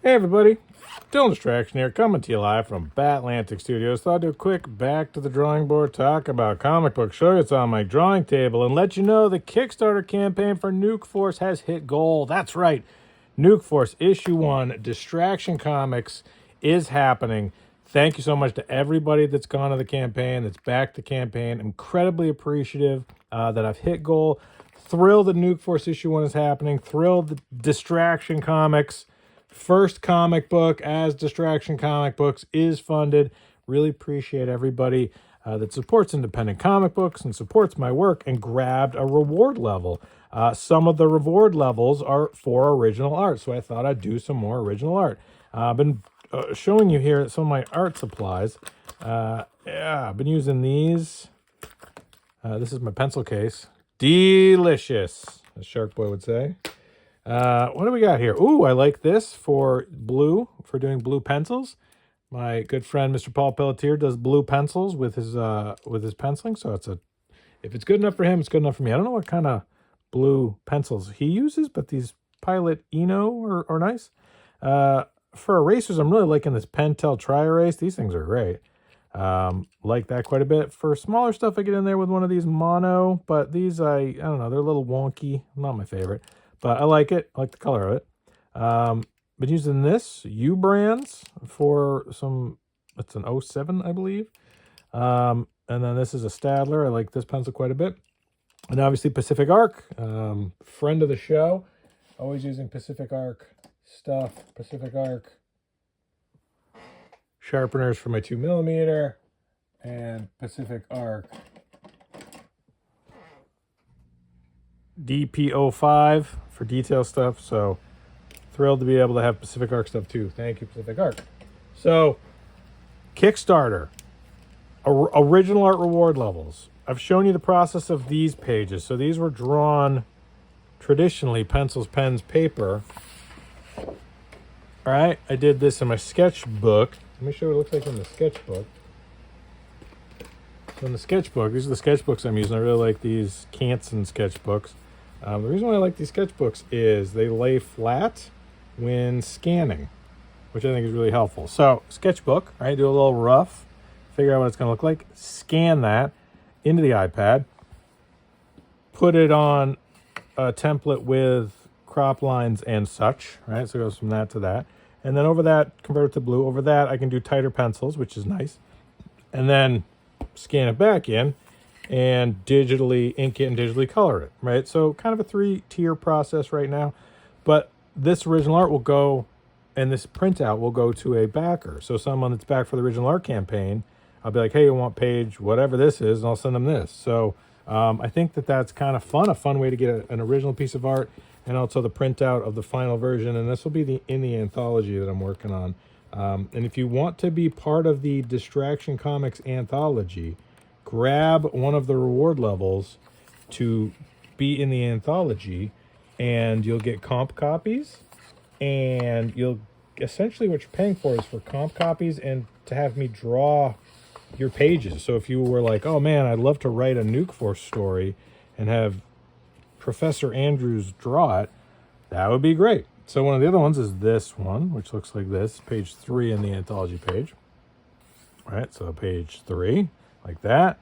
Hey everybody, Dylan Distraction here, coming to you live from Batlantic Studios. Thought I'd do a quick back to the drawing board, talk about comic books, show you what's on my drawing table, and let you know the Kickstarter campaign for Nuke Force has hit goal. That's right, Nuke Force Issue 1, Distraction Comics is happening. Thank you so much to everybody that's gone to the campaign, that's backed the campaign. Incredibly appreciative that I've hit goal. Thrilled that Nuke Force Issue 1 is happening. Thrilled that Distraction Comics first comic book as Distraction Comic Books is funded. Really appreciate everybody that supports independent comic books and supports my work and grabbed a reward level. Some of the reward levels are for original art, so I thought I'd do some more original art. I've been showing you here some of my art supplies. I've been using these. This is my pencil case. Delicious, as Shark Boy would say. What do we got here? Ooh, I like this for blue, for doing blue pencils. My good friend Mr. Paul Pelletier does blue pencils with his penciling. So if it's good enough for him, it's good enough for me. I don't know what kind of blue pencils he uses, but these Pilot Eno are nice. For erasers, I'm really liking this Pentel Tri-Erase. These things are great. Like that quite a bit. For smaller stuff, I get in there with one of these Mono, but these I don't know, they're a little wonky. Not my favorite. But I like it. I like the color of it. Been using this U brands for some. It's an 07, I believe. And then this is a Stadler. I like this pencil quite a bit. And obviously Pacific Arc, friend of the show. Always using Pacific Arc stuff. Pacific Arc sharpeners for my 2mm, and Pacific Arc DP05 for detail stuff. So thrilled to be able to have Pacific Arc stuff too. Thank you, Pacific Arc. So Kickstarter, original art reward levels. I've shown you the process of these pages. So these were drawn traditionally, pencils, pens, paper. All right, I did this in my sketchbook. Let me show you what it looks like in the sketchbook. So in the sketchbook, these are the sketchbooks I'm using. I really like these Canson sketchbooks. The reason why I like these sketchbooks is they lay flat when scanning, which I think is really helpful. So sketchbook, right? Do a little rough, figure out what it's going to look like, scan that into the iPad, put it on a template with crop lines and such, right? So it goes from that to that. And then over that, convert it to blue. Over that, I can do tighter pencils, which is nice. And then scan it back in and digitally ink it and digitally color it, right? So kind of a 3-tier process right now. But this original art will go, and this printout will go to a backer. So someone that's back for the original art campaign, I'll be like, hey, you want page whatever this is, and I'll send them this. So I think that's kind of fun, a fun way to get an original piece of art, and also the printout of the final version. And this will be in the anthology that I'm working on. And if you want to be part of the Distraction Comics anthology, grab one of the reward levels to be in the anthology, and you'll get comp copies, and you'll essentially, what you're paying for is for comp copies and to have me draw your pages. So if you were like, oh man, I'd love to write a Nuke Force story and have Professor Andrews draw it, that would be great. So one of the other ones is this one, which looks like this, page 3 in the anthology page. All right, so page 3, like that,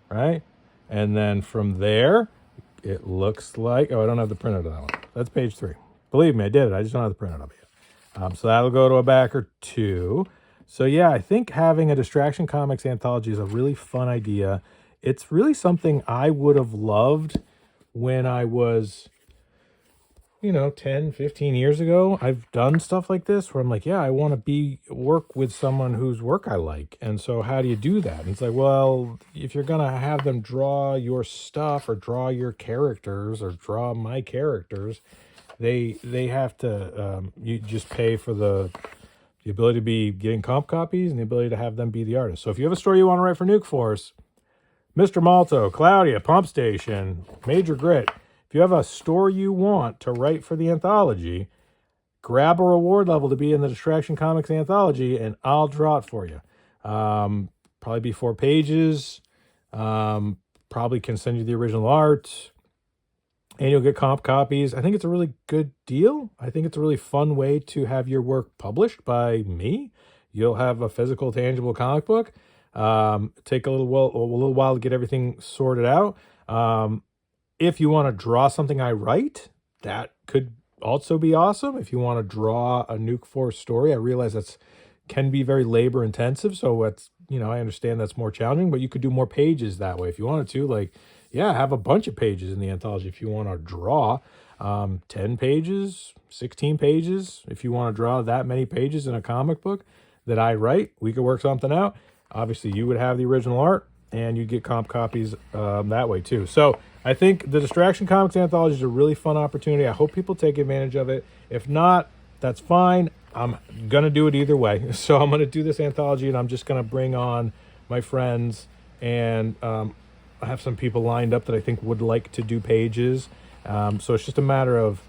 right? And then from there, it looks like, oh, I don't have the printout of that one. That's page 3. Believe me, I did it. I just don't have the printout of it yet. So that'll go to a backer too. So yeah, I think having a Distraction Comics anthology is a really fun idea. It's really something I would have loved when I was, 10, 15 years ago. I've done stuff like this where I'm like, yeah, I want to work with someone whose work I like. And so how do you do that? And it's like, well, if you're going to have them draw your stuff or draw your characters or draw my characters, they have to, you just pay for the ability to be getting comp copies and the ability to have them be the artist. So if you have a story you want to write for Nuke Force, Mr. Malto, Claudia, Pump Station, Major Grit, if you have a story you want to write for the anthology, grab a reward level to be in the Distraction Comics anthology, and I'll draw it for you. Probably be 4 pages. Probably can send you the original art. and you'll get comp copies. I think it's a really good deal. I think it's a really fun way to have your work published by me. You'll have a physical, tangible comic book. Take a little while to get everything sorted out. If you want to draw something I write, that could also be awesome. If you want to draw a Nuke Force story, I realize that's can be very labor intensive. So it's, I understand that's more challenging, but you could do more pages that way if you wanted to. Like, yeah, have a bunch of pages in the anthology if you want to draw 10 pages, 16 pages. If you want to draw that many pages in a comic book that I write, we could work something out. Obviously, you would have the original art and you get comp copies that way too. So I think the Distraction Comics Anthology is a really fun opportunity. I hope people take advantage of it. If not, that's fine. I'm going to do it either way. So I'm going to do this anthology, and I'm just going to bring on my friends, and I have some people lined up that I think would like to do pages. So it's just a matter of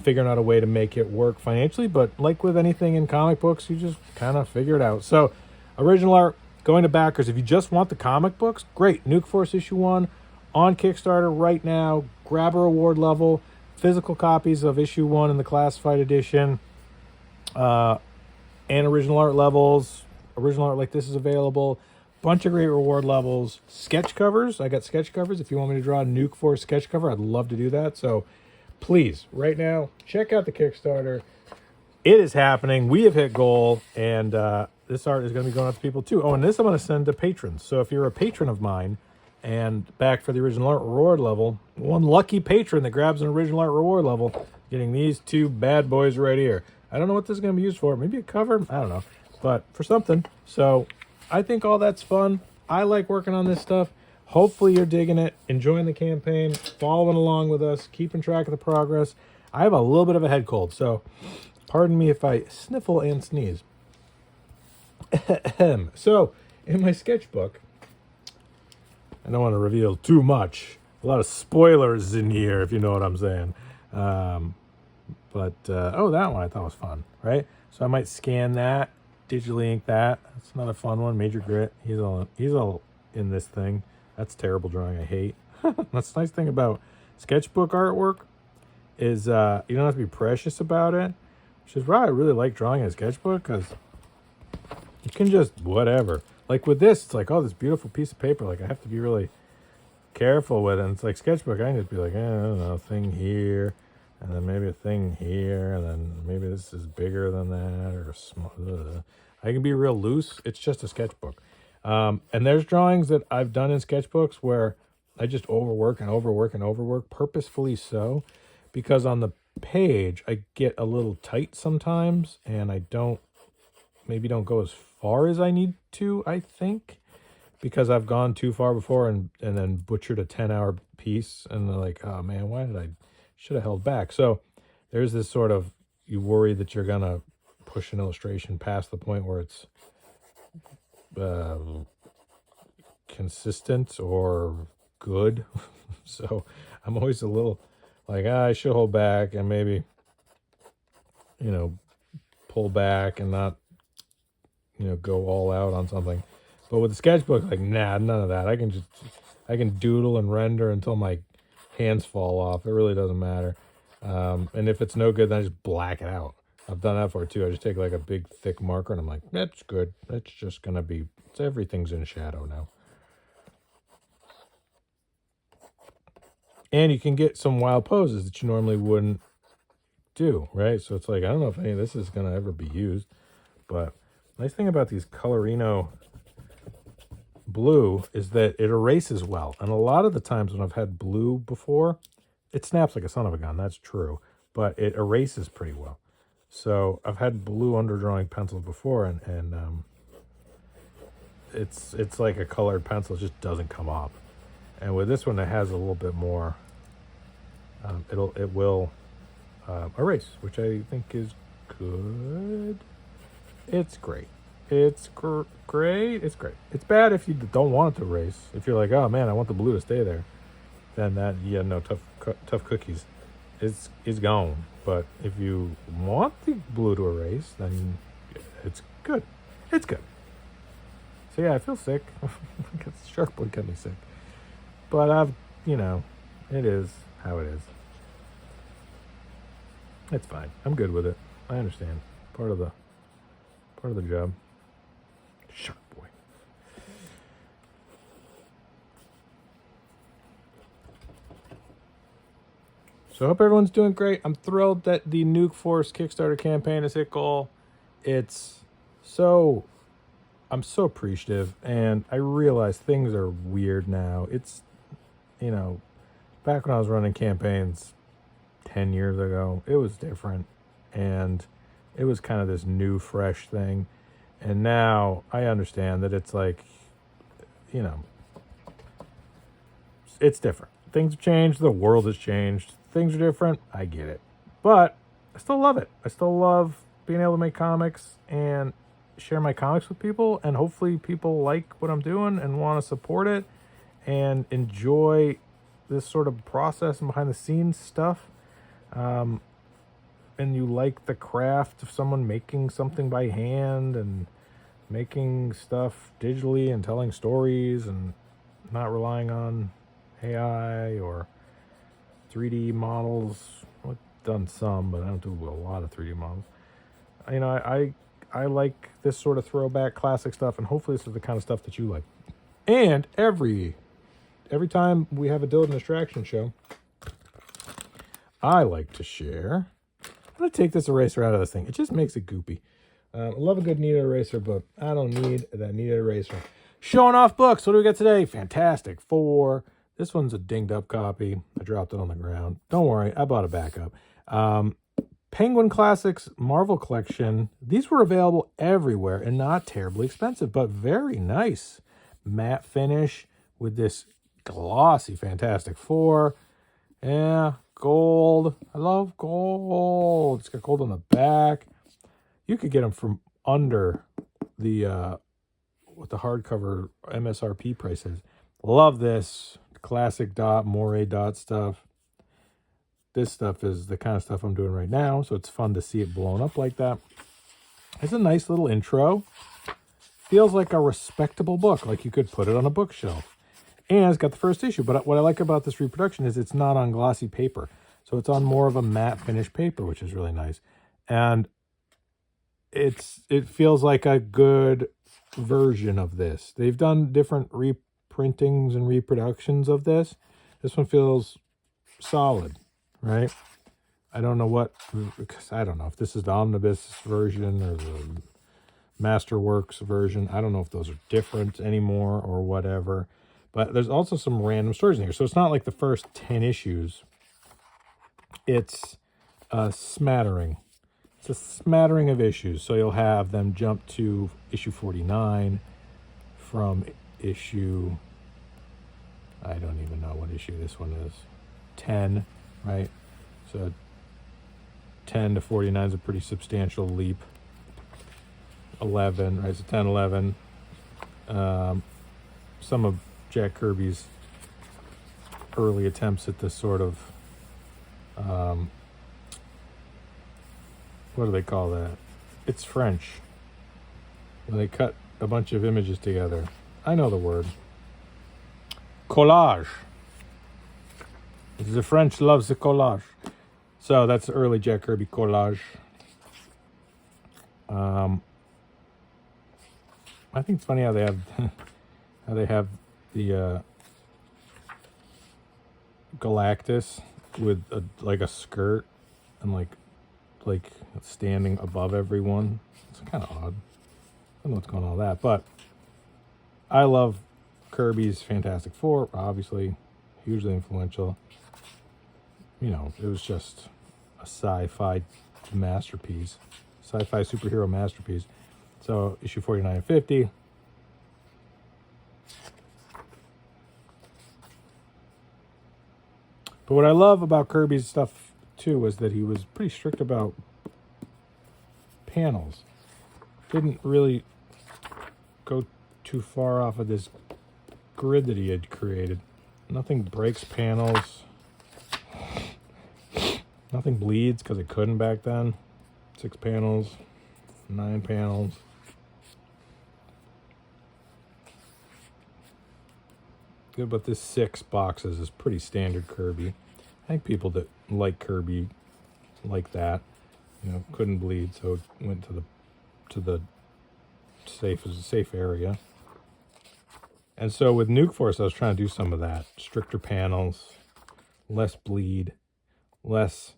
figuring out a way to make it work financially. But like with anything in comic books, you just kind of figure it out. So original art, going to backers. If you just want the comic books, great. Nuke Force issue 1 on Kickstarter right now. Grab a reward level. Physical copies of issue 1 in the classified edition. And original art levels. Original art like this is available. Bunch of great reward levels. Sketch covers. I got sketch covers. If you want me to draw a Nuke Force sketch cover, I'd love to do that. So please, right now, check out the Kickstarter. It is happening. We have hit goal, and this art is going to be going out to people too. Oh, and this I'm going to send to patrons. So if you're a patron of mine and back for the original art reward level, one lucky patron that grabs an original art reward level, getting these two bad boys right here. I don't know what this is going to be used for. Maybe a cover? I don't know. But for something. So I think all that's fun. I like working on this stuff. Hopefully you're digging it, enjoying the campaign, following along with us, keeping track of the progress. I have a little bit of a head cold, so pardon me if I sniffle and sneeze. So, in my sketchbook, I don't want to reveal too much. A lot of spoilers in here, if you know what I'm saying. Oh, that one I thought was fun, right? So I might scan that, digitally ink that. That's another fun one. Major Grit. He's all in this thing. That's terrible drawing. I hate. That's the nice thing about sketchbook artwork is you don't have to be precious about it. Which is why I really like drawing in a sketchbook, because you can just whatever. Like with this, it's like, oh, this beautiful piece of paper. Like I have to be really careful with it. And it's like sketchbook. I can just be like, I don't know, thing here, and then maybe a thing here, and then maybe this is bigger than that, or small. I can be real loose. It's just a sketchbook. And there's drawings that I've done in sketchbooks where I just overwork and overwork and overwork, purposefully so, because on the page I get a little tight sometimes, and I maybe don't go as far as I need to, I think, because I've gone too far before and then butchered a 10-hour piece, and they're like, oh man, should have held back. So there's this sort of, you worry that you're gonna push an illustration past the point where it's consistent or good. So I'm always a little like, I should hold back and maybe, pull back and not, go all out on something. But with the sketchbook, like, nah, none of that. I can doodle and render until my hands fall off. It really doesn't matter. And if it's no good, then I just black it out. I've done that before too. I just take like a big thick marker and I'm like, that's good. That's just gonna be, everything's in shadow now. And you can get some wild poses that you normally wouldn't do, right? So it's like, I don't know if any of this is gonna ever be used, but nice thing about these Colorino blue is that it erases well. And a lot of the times when I've had blue before, it snaps like a son of a gun. That's true, but it erases pretty well. So I've had blue underdrawing pencils before, and it's like a colored pencil. It just doesn't come off. And with this one, it has a little bit more. It will erase, which I think is good. It's great. It's great. It's great. It's bad if you don't want it to erase. If you're like, oh man, I want the blue to stay there, then that, yeah, no, tough cookies. It's gone. But if you want the blue to erase, then it's good. It's good. So yeah, I feel sick. Shark Boy got me sick. But it is how it is. It's fine. I'm good with it. I understand. Part of the job. Shark boy. So I hope everyone's doing great. I'm thrilled that the Nuke Force Kickstarter campaign has hit goal. I'm so appreciative, and I realize things are weird now. It's, back when I was running campaigns 10 years ago, it was different, and it was kind of this new, fresh thing. And now I understand that it's like, it's different. Things have changed. The world has changed. Things are different. I get it. But I still love it. I still love being able to make comics and share my comics with people. And hopefully people like what I'm doing and want to support it and enjoy this sort of process and behind the scenes stuff. And you like the craft of someone making something by hand and making stuff digitally and telling stories and not relying on AI or 3D models. I've done some, but I don't do a lot of 3D models. I like this sort of throwback classic stuff, and hopefully this is the kind of stuff that you like. And every time we have a Dildo Distraction show, I like to share. I'm going to take this eraser out of this thing. It just makes it goopy. I love a good kneaded eraser, but I don't need that kneaded eraser. Showing off books. What do we got today? Fantastic Four. This one's a dinged up copy. I dropped it on the ground. Don't worry, I bought a backup. Penguin Classics Marvel Collection. These were available everywhere and not terribly expensive, but very nice. Matte finish with this glossy Fantastic Four. Yeah, gold. I love gold. It's got gold on the back. You could get them from under the what the hardcover MSRP price is. Love this classic dot, moire dot stuff. This stuff is the kind of stuff I'm doing right now, so it's fun to see it blown up like that. It's a nice little intro. Feels like a respectable book, like you could put it on a bookshelf. And it's got the first issue, but what I like about this reproduction is it's not on glossy paper. So it's on more of a matte finish paper, which is really nice. And it feels like a good version of this. They've done different reprintings and reproductions of this. This one feels solid, right? I don't know if this is the omnibus version or the Masterworks version. I don't know if those are different anymore or whatever. But there's also some random stories in here. So it's not like the first 10 issues. It's a smattering. It's a smattering of issues. So you'll have them jump to issue 49 from issue, I don't even know what issue this one is, 10, right? So 10 to 49 is a pretty substantial leap. 11, right? So 10, 11. Some of Jack Kirby's early attempts at this sort of, what do they call that? It's French. When they cut a bunch of images together. I know the word. Collage. The French loves the collage. So that's early Jack Kirby collage. I think it's funny how they have the Galactus with a skirt and like standing above everyone. It's kind of odd. I don't know what's going on with that, but I love Kirby's Fantastic Four. Obviously, hugely influential. It was just a sci-fi masterpiece, sci-fi superhero masterpiece. So issue 49 and 50. But what I love about Kirby's stuff too was that he was pretty strict about panels. Didn't really go too far off of this grid that he had created. Nothing breaks panels. Nothing bleeds because it couldn't back then. 6 panels, 9 panels. Good, but this 6 boxes is pretty standard Kirby. I think people that like Kirby like that. You know, couldn't bleed, so it went to the safe area. And so with Nuke Force, I was trying to do some of that. Stricter panels, less bleed, less,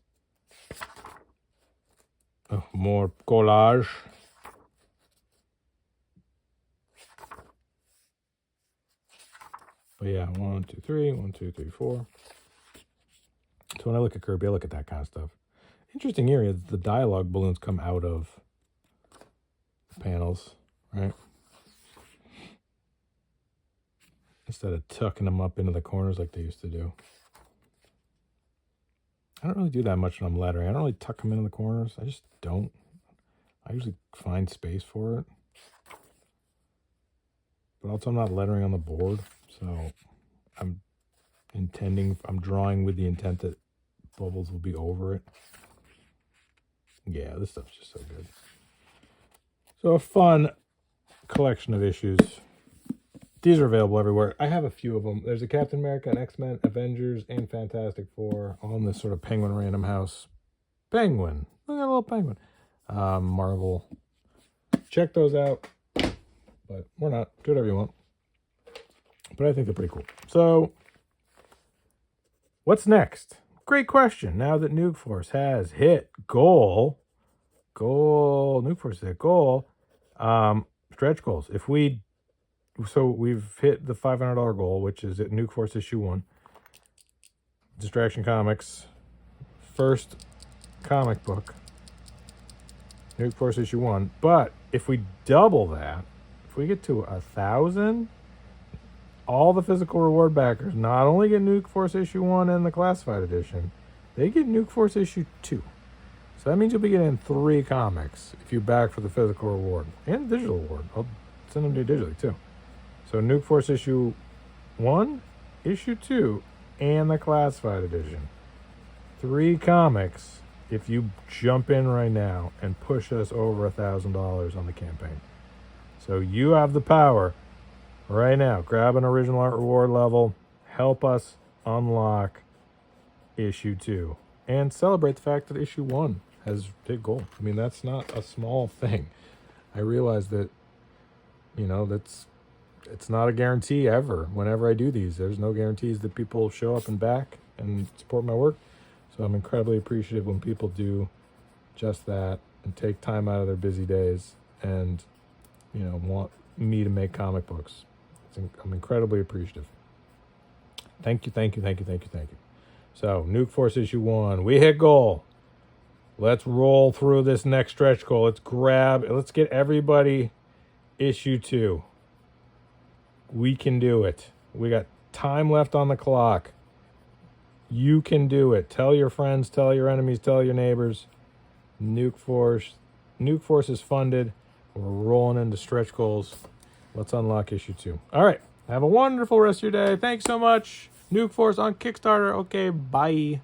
more collage. But yeah, 1, 2, 3, 1, 2, 3, 4. So when I look at Kirby, I look at that kind of stuff. Interesting area, the dialogue balloons come out of the panels, right? Instead of tucking them up into the corners like they used to do. I don't really do that much when I'm lettering. I don't really tuck them into the corners. I just don't. I usually find space for it. But also I'm not lettering on the board, so I'm drawing with the intent that bubbles will be over it. Yeah, this stuff's just so good. So a fun collection of issues. These are available everywhere. I have a few of them. There's a Captain America, an X-Men, Avengers, and Fantastic Four on this sort of Penguin Random House. Penguin. Look at a little penguin. Marvel. Check those out. But we're not. Do whatever you want. But I think they're pretty cool. So, what's next? Great question. Now that Nuke Force has hit goal, Nuke Force hit goal, stretch goals. So we've hit the $500 goal, which is at Nuke Force issue 1. Distraction Comics, first comic book, Nuke Force issue 1. But if we double that, if we get to 1,000, all the physical reward backers not only get Nuke Force issue 1 and the classified edition, they get Nuke Force issue 2. So that means you'll be getting 3 comics if you back for the physical reward and the digital reward. I'll send them to you digitally too. So Nuke Force issue 1, issue 2, and the classified edition. 3 comics if you jump in right now and push us over $1,000 on the campaign. So you have the power right now. Grab an original art reward level. Help us unlock issue 2. And celebrate the fact that issue 1 has hit goal. I mean, that's not a small thing. I realize that, it's not a guarantee ever. Whenever I do these, there's no guarantees that people show up and back and support my work. So I'm incredibly appreciative when people do just that and take time out of their busy days and, want me to make comic books. I'm incredibly appreciative. Thank you. So, Nuke Force issue 1. We hit goal. Let's roll through this next stretch goal. Let's get everybody issue 2. We can do it. We got time left on the clock. You can do it. Tell your friends, tell your enemies, tell your neighbors. Nuke Force is funded. We're rolling into stretch goals. Let's unlock issue 2. All right. Have a wonderful rest of your day. Thanks so much. Nuke Force on Kickstarter. Okay, bye.